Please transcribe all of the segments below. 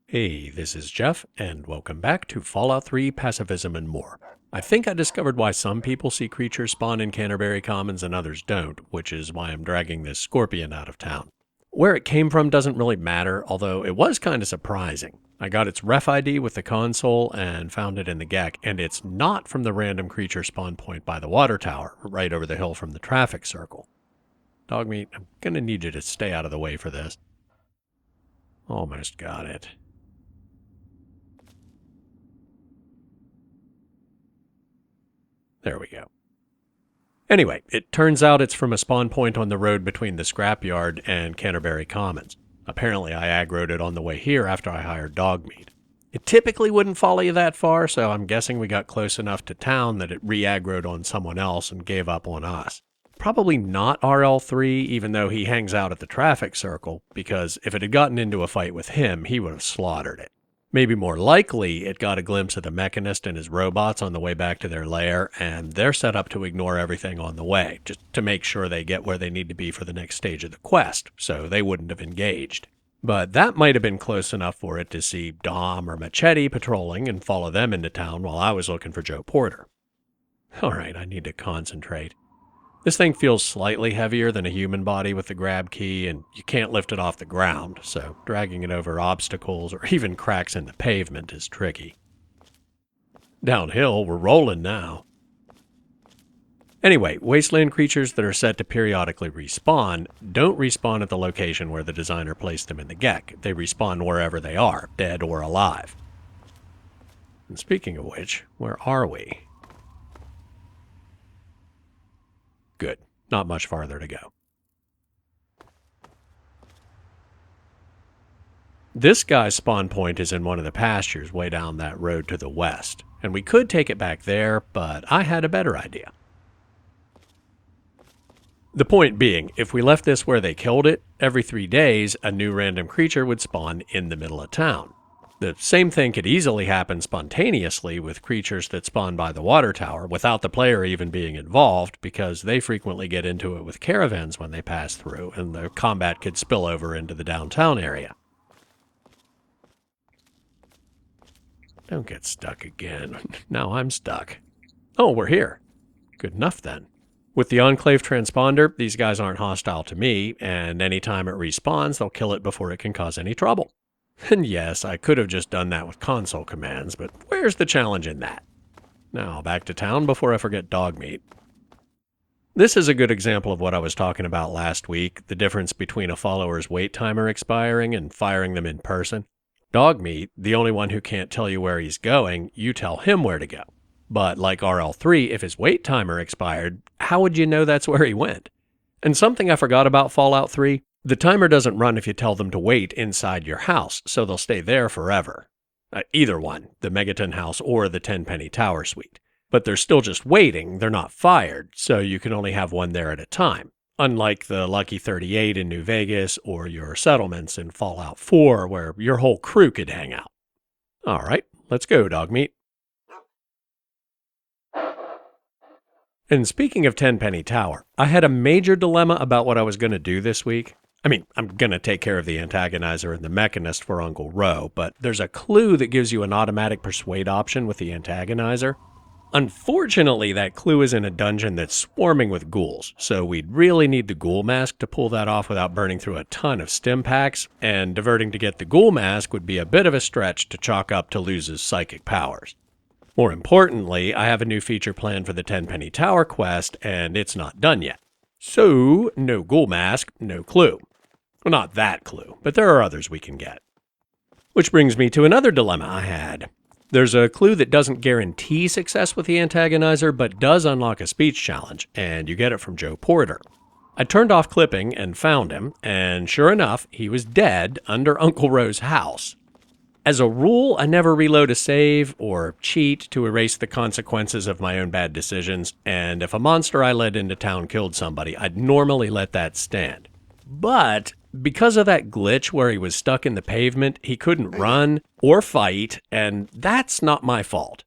Hey, this is Jeff, and welcome back to Fallout 3 Pacifism and More. I think I discovered why some people see creatures spawn in Canterbury Commons and others don't, which is why I'm dragging this scorpion out of town. Where it came from doesn't really matter, although it was kind of surprising. I got its ref ID with the console and found it in the GECK, and it's not from the random creature spawn point by the water tower, right over the hill from the traffic circle. Dogmeat, I'm gonna need you to stay out of the way for this. Almost got it. There we go. Anyway, it turns out it's from a spawn point on the road between the scrapyard and Canterbury Commons. Apparently I aggroed it on the way here after I hired Dogmeat. It typically wouldn't follow you that far, so I'm guessing we got close enough to town that it re-aggroed on someone else and gave up on us. Probably not RL3, even though he hangs out at the traffic circle, because if it had gotten into a fight with him, he would have slaughtered it. Maybe more likely, it got a glimpse of the Mechanist and his robots on the way back to their lair, and they're set up to ignore everything on the way, just to make sure they get where they need to be for the next stage of the quest, so they wouldn't have engaged. But that might have been close enough for it to see Dom or Machete patrolling and follow them into town while I was looking for Joe Porter. Alright, I need to concentrate. This thing feels slightly heavier than a human body with the grab key, and you can't lift it off the ground, so dragging it over obstacles or even cracks in the pavement is tricky. Downhill, we're rolling now. Anyway, wasteland creatures that are set to periodically respawn don't respawn at the location where the designer placed them in the GECK. They respawn wherever they are, dead or alive. And speaking of which, where are we? Good. Not much farther to go. This guy's spawn point is in one of the pastures way down that road to the west, and we could take it back there, but I had a better idea. The point being, if we left this where they killed it, every 3 days a new random creature would spawn in the middle of town. The same thing could easily happen spontaneously with creatures that spawn by the water tower without the player even being involved, because they frequently get into it with caravans when they pass through, and the combat could spill over into the downtown area. Don't get stuck again. Now I'm stuck. Oh, we're here. Good enough then. With the Enclave transponder, these guys aren't hostile to me, and anytime it respawns, they'll kill it before it can cause any trouble. And yes, I could have just done that with console commands, but where's the challenge in that? Now, back to town before I forget Dogmeat. This is a good example of what I was talking about last week, the difference between a follower's wait timer expiring and firing them in person. Dogmeat, the only one who can't tell you where he's going, you tell him where to go. But like RL3, if his wait timer expired, how would you know that's where he went? And something I forgot about Fallout 3, the timer doesn't run if you tell them to wait inside your house, so they'll stay there forever. Either one, the Megaton house or the 10-penny tower suite. But they're still just waiting, they're not fired, so you can only have one there at a time. Unlike the Lucky 38 in New Vegas or your settlements in Fallout 4 where your whole crew could hang out. Alright, let's go, Dogmeat. And speaking of 10-penny tower, I had a major dilemma about what I was going to do this week. I mean, I'm going to take care of the AntAgonizer and the Mechanist for Uncle Ro, but there's a clue that gives you an automatic persuade option with the AntAgonizer. Unfortunately, that clue is in a dungeon that's swarming with ghouls, so we'd really need the ghoul mask to pull that off without burning through a ton of stim packs, and diverting to get the ghoul mask would be a bit of a stretch to chalk up to Luz's psychic powers. More importantly, I have a new feature planned for the 10-penny tower quest, and it's not done yet. So, no ghoul mask, no clue. Well, not that clue, but there are others we can get. Which brings me to another dilemma I had. There's a clue that doesn't guarantee success with the AntAgonizer, but does unlock a speech challenge, and you get it from Joe Porter. I turned off clipping and found him, and sure enough, he was dead under Uncle Ro's house. As a rule, I never reload a save or cheat to erase the consequences of my own bad decisions, and if a monster I led into town killed somebody, I'd normally let that stand. But because of that glitch where he was stuck in the pavement, he couldn't run or fight, and that's not my fault.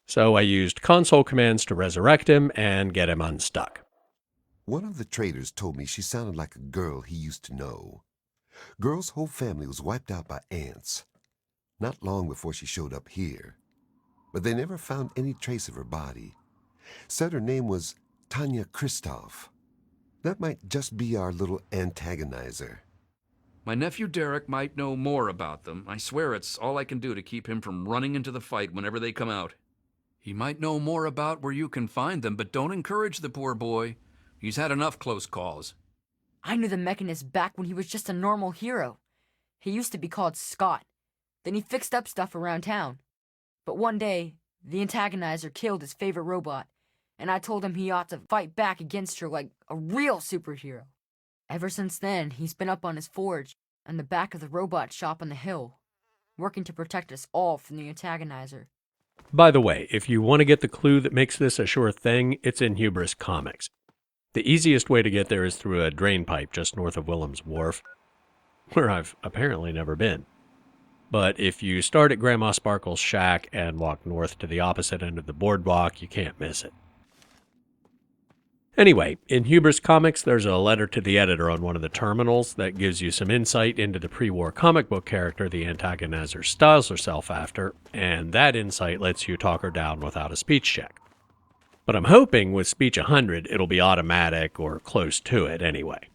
So I used console commands to resurrect him and get him unstuck. One of the traders told me she sounded like a girl he used to know. Girl's whole family was wiped out by ants. not long before she showed up here. But they never found any trace of her body. Said her name was Tanya Kristoff. That might just be our little antagonizer. My nephew Derek might know more about them. I swear it's all I can do to keep him from running into the fight whenever they come out. He might know more about where you can find them, but don't encourage the poor boy. He's had enough close calls. I knew the Mechanist back when he was just a normal hero. He used to be called Scott. Then he fixed up stuff around town. But one day, the Antagonizer killed his favorite robot, and I told him he ought to fight back against her like a real superhero. Ever since then, he's been up on his forge and the back of the robot shop on the hill, working to protect us all from the Antagonizer. By the way, if you want to get the clue that makes this a sure thing, it's in Hubris Comics. The easiest way to get there is through a drain pipe just north of Willem's Wharf, where I've apparently never been. But if you start at Grandma Sparkle's shack and walk north to the opposite end of the boardwalk, you can't miss it. Anyway, in Hubris Comics, there's a letter to the editor on one of the terminals that gives you some insight into the pre-war comic book character the Antagonizer styles herself after, and that insight lets you talk her down without a speech check. But I'm hoping with speech 100, it'll be automatic or close to it anyway.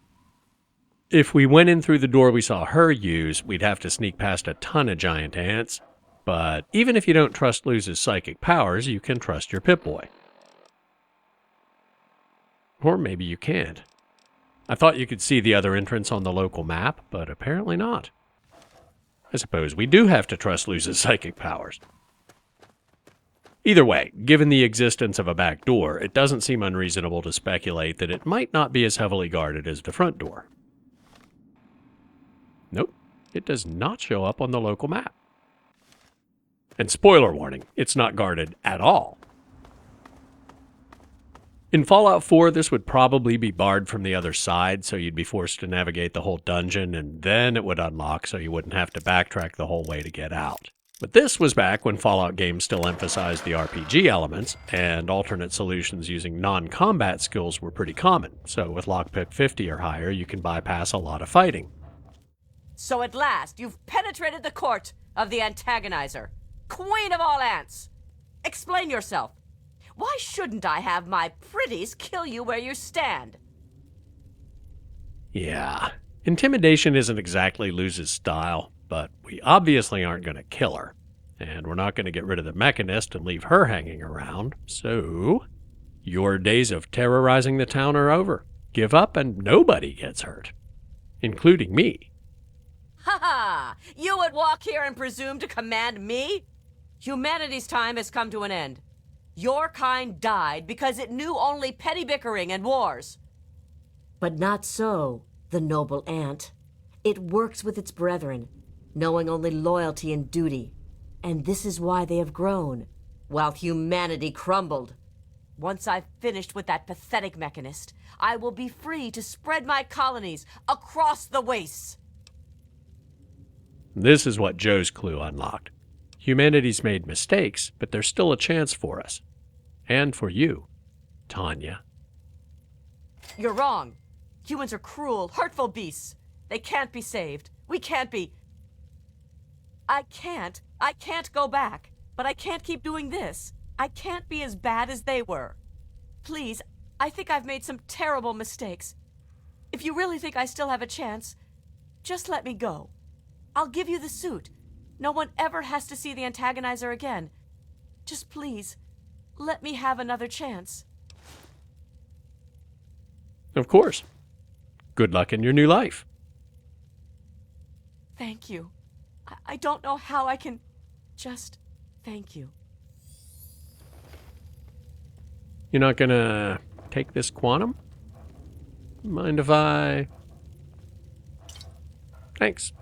If we went in through the door we saw her use, we'd have to sneak past a ton of giant ants, but even if you don't trust Luz's psychic powers, you can trust your Pip-Boy. Or maybe you can't. I thought you could see the other entrance on the local map, but apparently not. I suppose we do have to trust Luz's psychic powers. Either way, given the existence of a back door, it doesn't seem unreasonable to speculate that it might not be as heavily guarded as the front door. Nope, it does not show up on the local map. And spoiler warning, it's not guarded at all. In Fallout 4, this would probably be barred from the other side, so you'd be forced to navigate the whole dungeon, and then it would unlock so you wouldn't have to backtrack the whole way to get out. But this was back when Fallout games still emphasized the RPG elements, and alternate solutions using non-combat skills were pretty common, so with lockpick 50 or higher, you can bypass a lot of fighting. So at last, you've penetrated the court of the Antagonizer, queen of all ants. Explain yourself. Why shouldn't I have my pretties kill you where you stand? Yeah, intimidation isn't exactly Luz's style, but we obviously aren't going to kill her. And we're not going to get rid of the Mechanist and leave her hanging around, so your days of terrorizing the town are over. Give up and nobody gets hurt, including me. Ha ha! You would walk here and presume to command me? Humanity's time has come to an end. Your kind died because it knew only petty bickering and wars. But not so, the noble ant. It works with its brethren, knowing only loyalty and duty. And this is why they have grown, while humanity crumbled. Once I've finished with that pathetic Mechanist, I will be free to spread my colonies across the wastes. This is what Joe's clue unlocked. Humanity's made mistakes, but there's still a chance for us. And for you, Tanya. You're wrong. Humans are cruel, hurtful beasts. They can't be saved. We can't be... I can't go back. But I can't keep doing this. I can't be as bad as they were. Please, I think I've made some terrible mistakes. If you really think I still have a chance, just let me go. I'll give you the suit. No one ever has to see the Antagonizer again. Just please, let me have another chance. Of course. Good luck in your new life. Thank you. I don't know how I can just thank you. You're not gonna take this quantum? Mind if I... Thanks.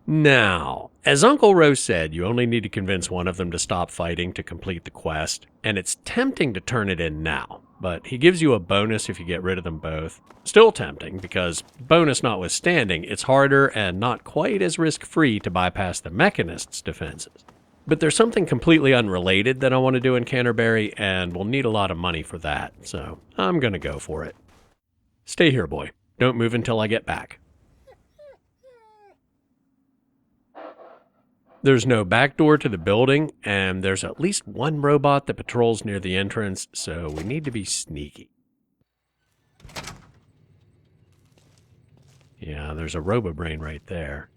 Now, as Uncle Rose said, you only need to convince one of them to stop fighting to complete the quest, and it's tempting to turn it in now, but he gives you a bonus if you get rid of them both. Still tempting, because bonus notwithstanding, it's harder and not quite as risk-free to bypass the Mechanist's defenses. But there's something completely unrelated that I want to do in Canterbury, and we'll need a lot of money for that, so I'm gonna go for it. Stay here, boy. Don't move until I get back. There's no back door to the building, and there's at least one robot that patrols near the entrance, so we need to be sneaky. Yeah, there's a robobrain right there.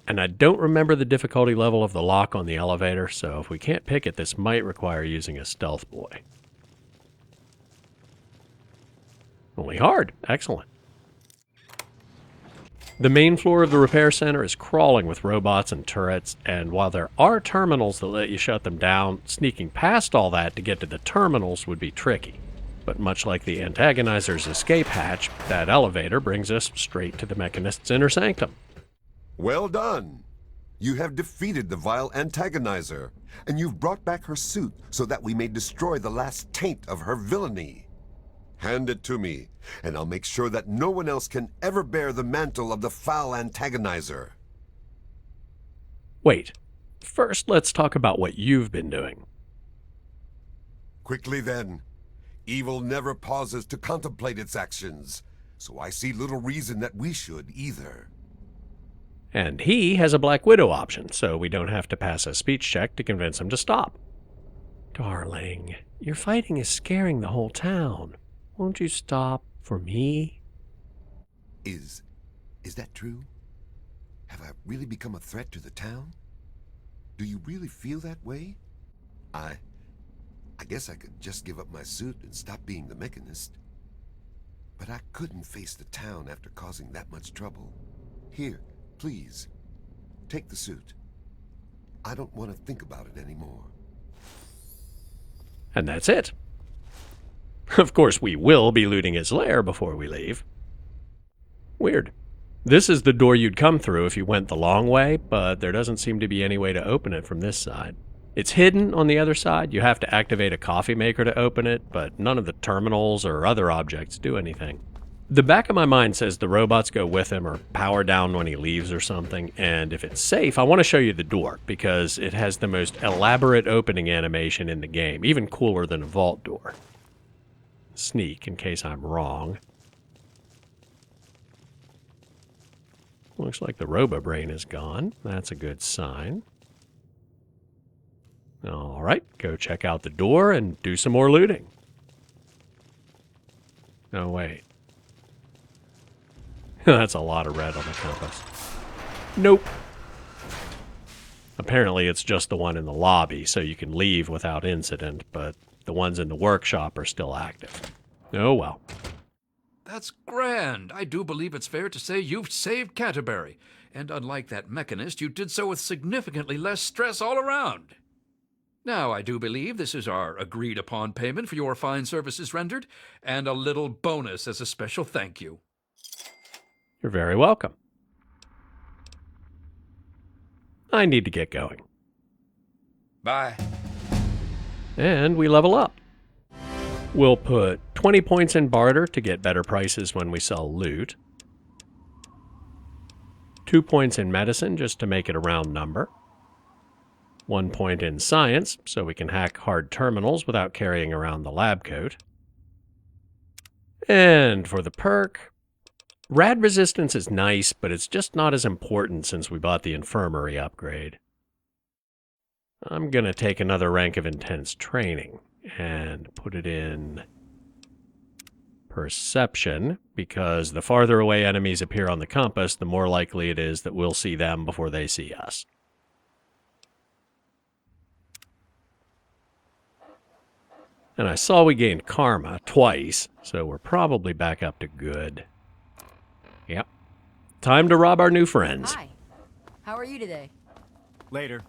And I don't remember the difficulty level of the lock on the elevator, so if we can't pick it, this might require using a stealth boy. Only hard. Excellent. The main floor of the repair center is crawling with robots and turrets, and while there are terminals that let you shut them down, sneaking past all that to get to the terminals would be tricky. But much like the Antagonizer's escape hatch, that elevator brings us straight to the Mechanist's inner sanctum. Well done. You have defeated the vile Antagonizer, and you've brought back her suit so that we may destroy the last taint of her villainy. Hand it to me, and I'll make sure that no one else can ever bear the mantle of the foul Antagonizer. Wait, first let's talk about what you've been doing. Quickly then. Evil never pauses to contemplate its actions, so I see little reason that we should either. And he has a Black Widow option, so we don't have to pass a speech check to convince him to stop. Darling, your fighting is scaring the whole town. Won't you stop for me? Is that true? Have I really become a threat to the town? Do you really feel that way? I guess I could just give up my suit and stop being the Mechanist. But I couldn't face the town after causing that much trouble. Here, please, take the suit. I don't want to think about it anymore. And that's it. Of course, we will be looting his lair before we leave. Weird. This is the door you'd come through if you went the long way, but there doesn't seem to be any way to open it from this side. It's hidden on the other side. You have to activate a coffee maker to open it, but none of the terminals or other objects do anything. The back of my mind says the robots go with him or power down when he leaves or something, and if it's safe, I want to show you the door, because it has the most elaborate opening animation in the game, even cooler than a vault door. Sneak, in case I'm wrong. Looks like the robobrain is gone. That's a good sign. All right, go check out the door and do some more looting. No, wait. That's a lot of red on the compass. Nope. Apparently it's just the one in the lobby, so you can leave without incident, but the ones in the workshop are still active. Oh well. That's grand. I do believe it's fair to say you've saved Canterbury. And unlike that Mechanist, you did so with significantly less stress all around. Now, I do believe this is our agreed-upon payment for your fine services rendered, and a little bonus as a special thank you. You're very welcome. I need to get going. Bye. And we level up. We'll put 20 points in barter to get better prices when we sell loot. 2 points in medicine just to make it a round number. 1 point in science so we can hack hard terminals without carrying around the lab coat. And for the perk, rad resistance is nice, but it's just not as important since we bought the infirmary upgrade. I'm going to take another rank of intense training and put it in perception, because the farther away enemies appear on the compass, the more likely it is that we'll see them before they see us. And I saw we gained karma twice, so we're probably back up to good. Yep. Time to rob our new friends. Hi. How are you today? Later.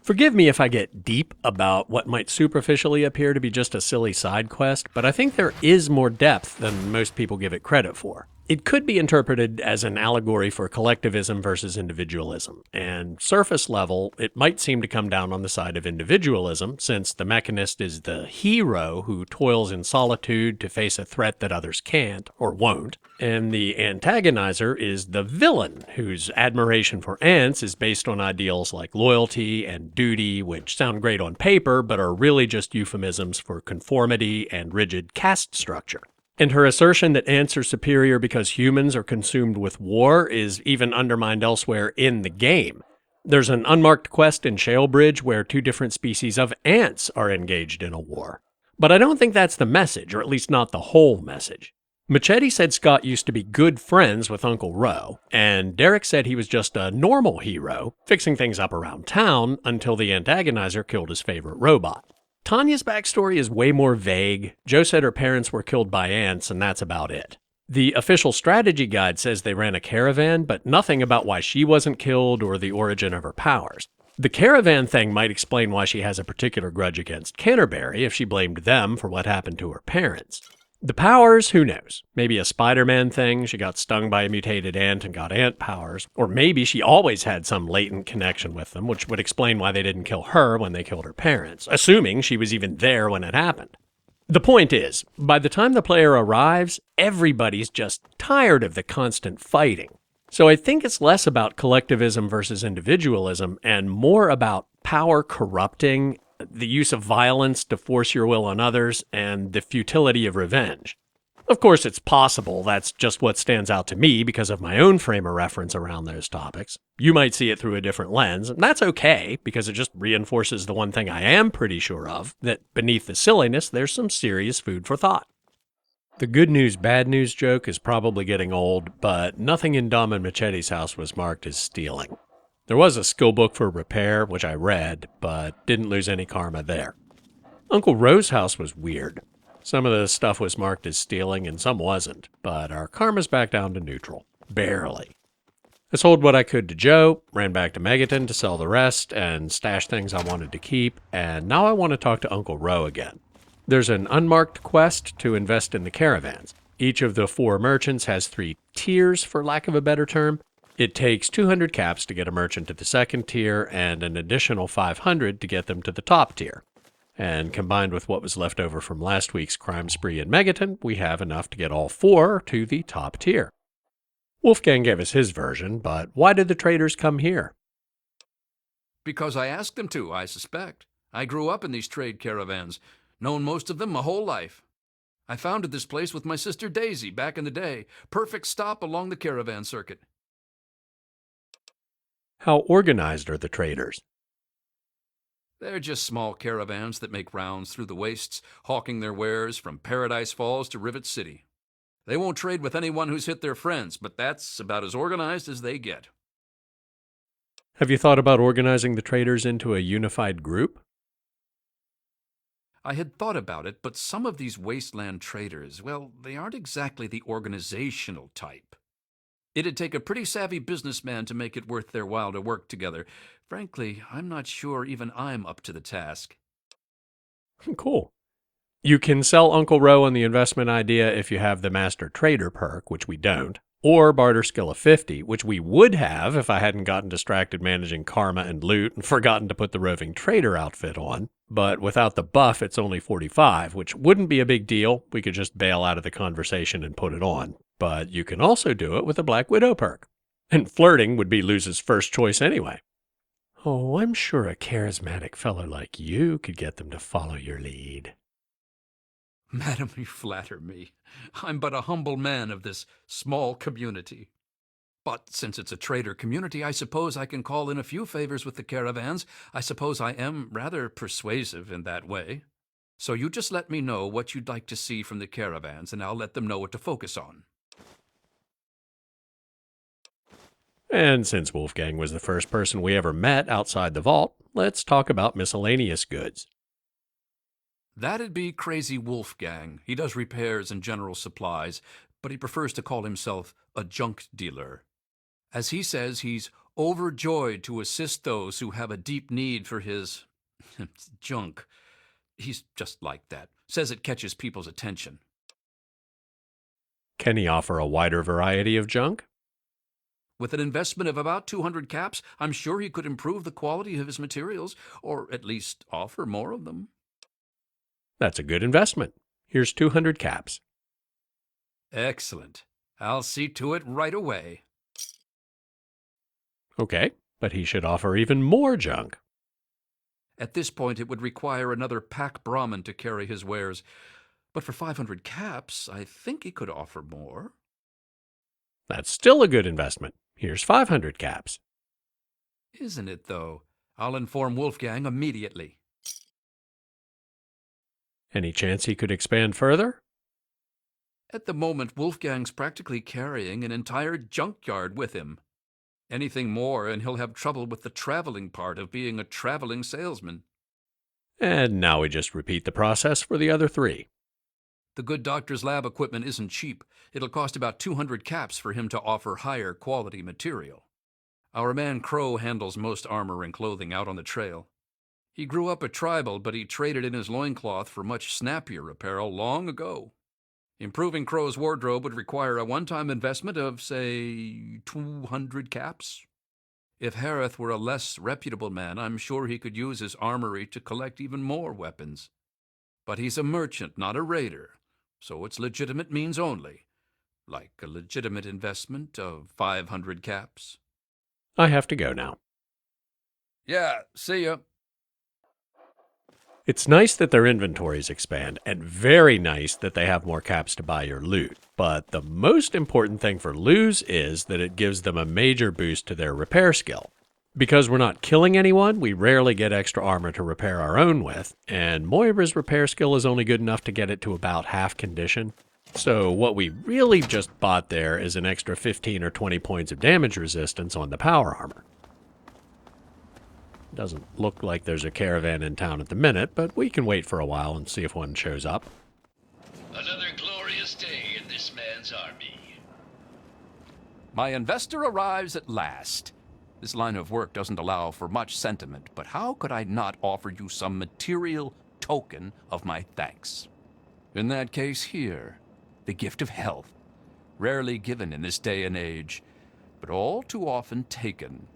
Forgive me if I get deep about what might superficially appear to be just a silly side quest, but I think there is more depth than most people give it credit for. It could be interpreted as an allegory for collectivism versus individualism, and surface level, it might seem to come down on the side of individualism, since the Mechanist is the hero who toils in solitude to face a threat that others can't, or won't, and the Antagonizer is the villain, whose admiration for ants is based on ideals like loyalty and duty, which sound great on paper, but are really just euphemisms for conformity and rigid caste structure. And her assertion that ants are superior because humans are consumed with war is even undermined elsewhere in the game. There's an unmarked quest in Shalebridge where two different species of ants are engaged in a war. But I don't think that's the message, or at least not the whole message. Machete said Scott used to be good friends with Uncle Ro, and Derek said he was just a normal hero, fixing things up around town until the AntAgonizer killed his favorite robot. Tanya's backstory is way more vague. Joe said her parents were killed by ants, and that's about it. The official strategy guide says they ran a caravan, but nothing about why she wasn't killed or the origin of her powers. The caravan thing might explain why she has a particular grudge against Canterbury if she blamed them for what happened to her parents. The powers, who knows? Maybe a Spider-Man thing, she got stung by a mutated ant and got ant powers. Or maybe she always had some latent connection with them, which would explain why they didn't kill her when they killed her parents, assuming she was even there when it happened. The point is, by the time the player arrives, everybody's just tired of the constant fighting. So I think it's less about collectivism versus individualism and more about power corrupting, the use of violence to force your will on others, and the futility of revenge. Of course, it's possible that's just what stands out to me because of my own frame of reference around those topics. You might see it through a different lens, and that's okay, because it just reinforces the one thing I am pretty sure of, that beneath the silliness, there's some serious food for thought. The good news, bad news joke is probably getting old, but nothing in Dom and Machete's house was marked as stealing. There was a skill book for repair, which I read, but didn't lose any karma there. Uncle Ro's house was weird. Some of the stuff was marked as stealing and some wasn't, but our karma's back down to neutral. Barely. I sold what I could to Joe, ran back to Megaton to sell the rest, and stash things I wanted to keep, and now I want to talk to Uncle Ro again. There's an unmarked quest to invest in the caravans. Each of the 4 merchants has 3 tiers, for lack of a better term. It takes 200 caps to get a merchant to the second tier, and an additional 500 to get them to the top tier. And combined with what was left over from last week's crime spree in Megaton, we have enough to get all 4 to the top tier. Wolfgang gave us his version, but why did the traders come here? Because I asked them to, I suspect. I grew up in these trade caravans, known most of them my whole life. I founded this place with my sister Daisy back in the day. Perfect stop along the caravan circuit. How organized are the traders? They're just small caravans that make rounds through the wastes, hawking their wares from Paradise Falls to Rivet City. They won't trade with anyone who's hit their friends, but that's about as organized as they get. Have you thought about organizing the traders into a unified group? I had thought about it, but some of these wasteland traders, well, they aren't exactly the organizational type. It'd take a pretty savvy businessman to make it worth their while to work together. Frankly, I'm not sure even I'm up to the task. Cool. You can sell Uncle Ro on the investment idea if you have the Master Trader perk, which we don't, or Barter Skill of 50, which we would have if I hadn't gotten distracted managing karma and loot and forgotten to put the Roving Trader outfit on. But without the buff, it's only 45, which wouldn't be a big deal. We could just bail out of the conversation and put it on. But you can also do it with a Black Widow perk. And flirting would be Luz's first choice anyway. Oh, I'm sure a charismatic fellow like you could get them to follow your lead. Madam, you flatter me. I'm but a humble man of this small community. But since it's a trader community, I suppose I can call in a few favors with the caravans. I suppose I am rather persuasive in that way. So you just let me know what you'd like to see from the caravans, and I'll let them know what to focus on. And since Wolfgang was the first person we ever met outside the vault, let's talk about miscellaneous goods. That'd be Crazy Wolfgang. He does repairs and general supplies, but he prefers to call himself a junk dealer. As he says, he's overjoyed to assist those who have a deep need for his junk. He's just like that. Says it catches people's attention. Can he offer a wider variety of junk? With an investment of about 200 caps, I'm sure he could improve the quality of his materials, or at least offer more of them. That's a good investment. Here's 200 caps. Excellent. I'll see to it right away. Okay, but he should offer even more junk. At this point, it would require another pack Brahmin to carry his wares. But for 500 caps, I think he could offer more. That's still a good investment. Here's 500 caps. Isn't it, though? I'll inform Wolfgang immediately. Any chance he could expand further? At the moment, Wolfgang's practically carrying an entire junkyard with him. Anything more, and he'll have trouble with the traveling part of being a traveling salesman. And now we just repeat the process for the other 3. The good doctor's lab equipment isn't cheap. It'll cost about 200 caps for him to offer higher quality material. Our man Crow handles most armor and clothing out on the trail. He grew up a tribal, but he traded in his loincloth for much snappier apparel long ago. Improving Crow's wardrobe would require a one-time investment of, say, 200 caps. If Harith were a less reputable man, I'm sure he could use his armory to collect even more weapons. But he's a merchant, not a raider, so it's legitimate means only, like a legitimate investment of 500 caps. I have to go now. Yeah, see ya. It's nice that their inventories expand, and very nice that they have more caps to buy your loot. But the most important thing for Luz is that it gives them a major boost to their repair skill. Because we're not killing anyone, we rarely get extra armor to repair our own with, and Moira's repair skill is only good enough to get it to about half condition. So what we really just bought there is an extra 15 or 20 points of damage resistance on the power armor. Doesn't look like there's a caravan in town at the minute, but we can wait for a while and see if one shows up. Another glorious day in this man's army. My investor arrives at last. This line of work doesn't allow for much sentiment, but how could I not offer you some material token of my thanks? In that case here, the gift of health, rarely given in this day and age, but all too often taken.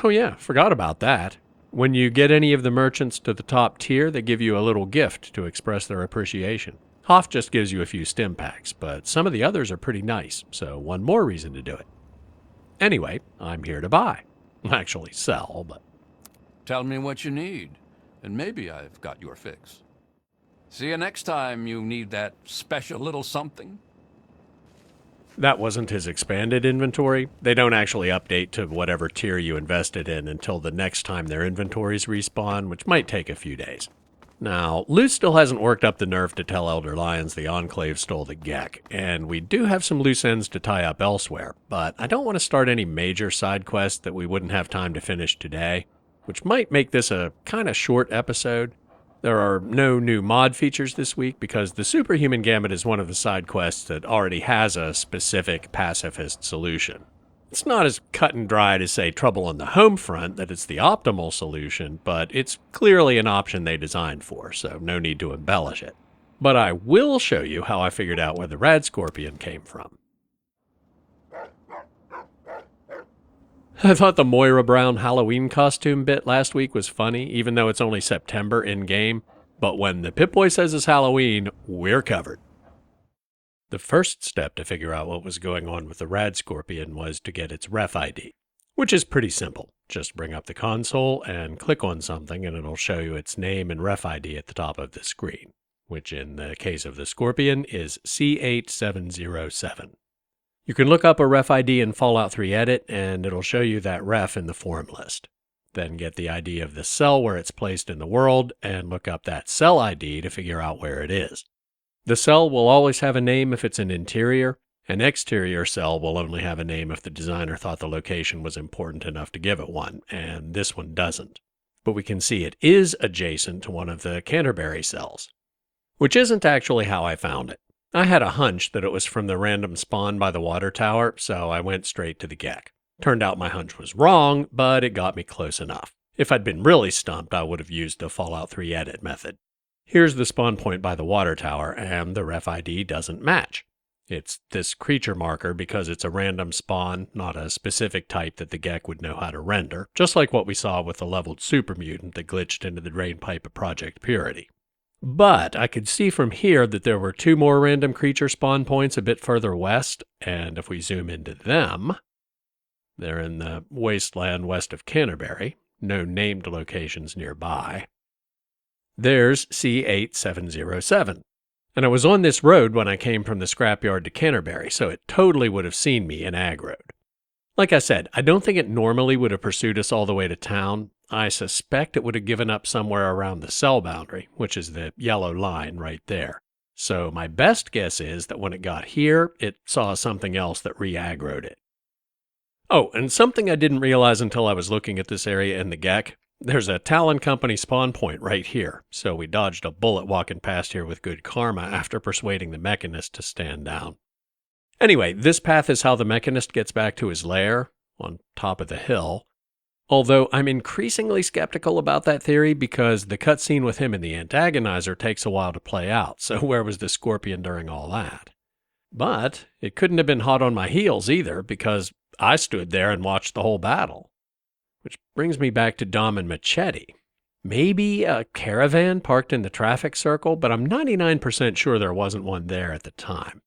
Oh yeah, forgot about that. When you get any of the merchants to the top tier, they give you a little gift to express their appreciation. Hoff just gives you a few stim packs, but some of the others are pretty nice, so one more reason to do it. Anyway, I'm here to buy. Actually sell, but... Tell me what you need, and maybe I've got your fix. See you next time you need that special little something. That wasn't his expanded inventory. They don't actually update to whatever tier you invested in until the next time their inventories respawn, which might take a few days. Now, Luz still hasn't worked up the nerve to tell Elder Lyons the Enclave stole the GECK, and we do have some loose ends to tie up elsewhere, but I don't want to start any major side quests that we wouldn't have time to finish today, which might make this a kind of short episode. There are no new mod features this week because the Superhuman Gambit is one of the side quests that already has a specific pacifist solution. It's not as cut and dried as, say, Trouble on the Home Front that it's the optimal solution, but it's clearly an option they designed for, so no need to embellish it. But I will show you how I figured out where the radscorpion came from. I thought the Moira Brown Halloween costume bit last week was funny, even though it's only September in-game. But when the Pip-Boy says it's Halloween, we're covered. The first step to figure out what was going on with the radscorpion was to get its ref ID, which is pretty simple. Just bring up the console and click on something and it'll show you its name and ref ID at the top of the screen, which in the case of the Scorpion is C8707. You can look up a ref ID in Fallout 3 Edit, and it'll show you that ref in the form list. Then get the ID of the cell where it's placed in the world, and look up that cell ID to figure out where it is. The cell will always have a name if it's an interior. An exterior cell will only have a name if the designer thought the location was important enough to give it one, and this one doesn't. But we can see it is adjacent to one of the Canterbury cells, which isn't actually how I found it. I had a hunch that it was from the random spawn by the water tower, so I went straight to the GECK. Turned out my hunch was wrong, but it got me close enough. If I'd been really stumped, I would have used the Fallout 3 Edit method. Here's the spawn point by the water tower, and the ref ID doesn't match. It's this creature marker because it's a random spawn, not a specific type that the GECK would know how to render, just like what we saw with the leveled super mutant that glitched into the drain pipe of Project Purity. But I could see from here that there were two more random creature spawn points a bit further west, and if we zoom into them, they're in the wasteland west of Canterbury, no named locations nearby. There's C8707, and I was on this road when I came from the scrapyard to Canterbury, so it totally would have seen me in Ag Road. Like I said, I don't think it normally would have pursued us all the way to town. I suspect it would have given up somewhere around the cell boundary, which is the yellow line right there. So my best guess is that when it got here, it saw something else that re-aggroed it. Oh, and something I didn't realize until I was looking at this area in the GECK. There's a Talon Company spawn point right here, so we dodged a bullet walking past here with good karma after persuading the Mechanist to stand down. Anyway, this path is how the Mechanist gets back to his lair, on top of the hill. Although I'm increasingly skeptical about that theory because the cutscene with him and the AntAgonizer takes a while to play out, so where was the Scorpion during all that? But it couldn't have been hot on my heels either because I stood there and watched the whole battle. Which brings me back to Dom and Machete. Maybe a caravan parked in the traffic circle, but I'm 99% sure there wasn't one there at the time.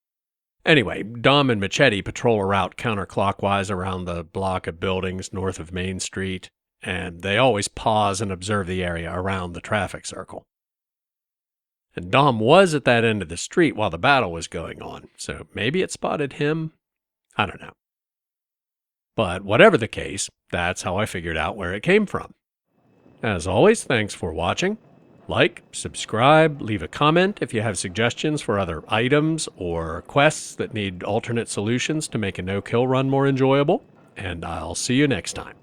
Anyway, Dom and Machete patrol a route counterclockwise around the block of buildings north of Main Street, and they always pause and observe the area around the traffic circle. And Dom was at that end of the street while the battle was going on, so maybe it spotted him? I don't know. But whatever the case, that's how I figured out where it came from. As always, thanks for watching. Like, subscribe, leave a comment if you have suggestions for other items or quests that need alternate solutions to make a no-kill run more enjoyable, and I'll see you next time.